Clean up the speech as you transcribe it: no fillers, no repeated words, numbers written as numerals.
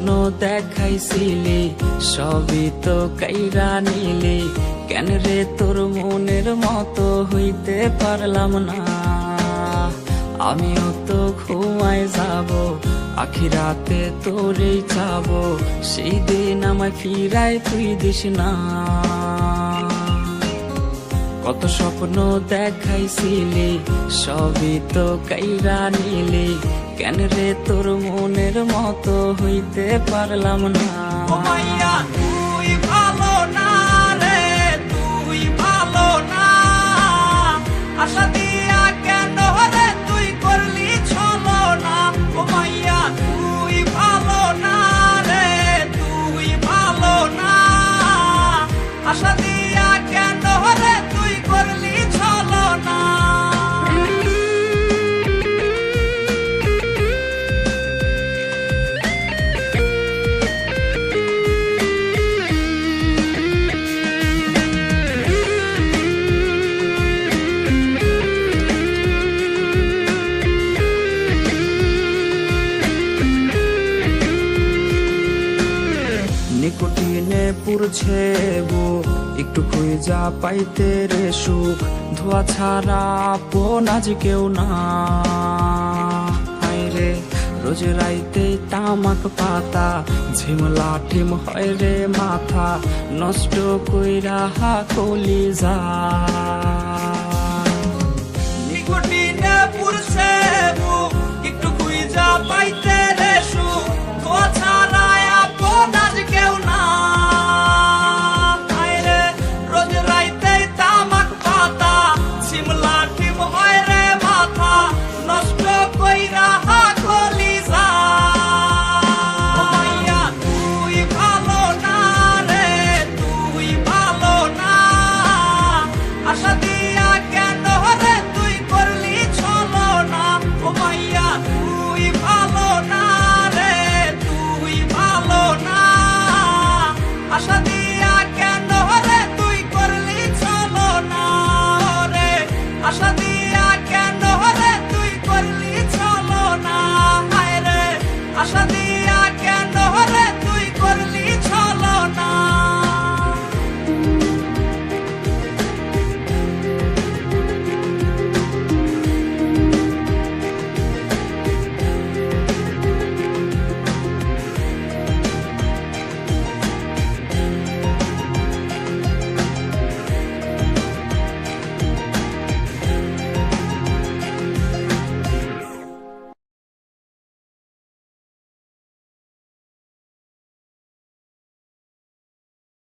স্বপ্ন দেখাইছিলি সবই তো কাইরা নিলি, কেন রে তোর মনের মতো হইতে পারলাম না। আমিও তো ঘুমায় যাব, আখিরাতে তোরেই চাবো, সেই দিন আমায় ফিরায় তুই দিস না। কত স্বপ্ন দেখাইছিলি সবই তো কাইরা নিলি, কেন রে তোর মনের মতো হইতে পারলাম না। ও মাইয়া তুই ভালো না রে, তুই ভালো না, আশা দিয়া কেন রে তুই করলি ছলো না। ও মাইয়া তুই ভালো না রে, তুই ভালো না, আশা দিয়া কেন রে তুই করলি ছলো না। নিকোটিনে পুরছে বুক, একটু খুঁজা পাইতে রে সুখ, ধোয়া ছাড়া আপন আজ কেউ না। হায় রে রোজ রাইতে তামাক পাতা, ঝিমলা ঠিম হয় রে মাথা, নষ্ট কইরা কলিজা। নিকোটিনে পুরছে বুক, একটু খুঁজা পাইতে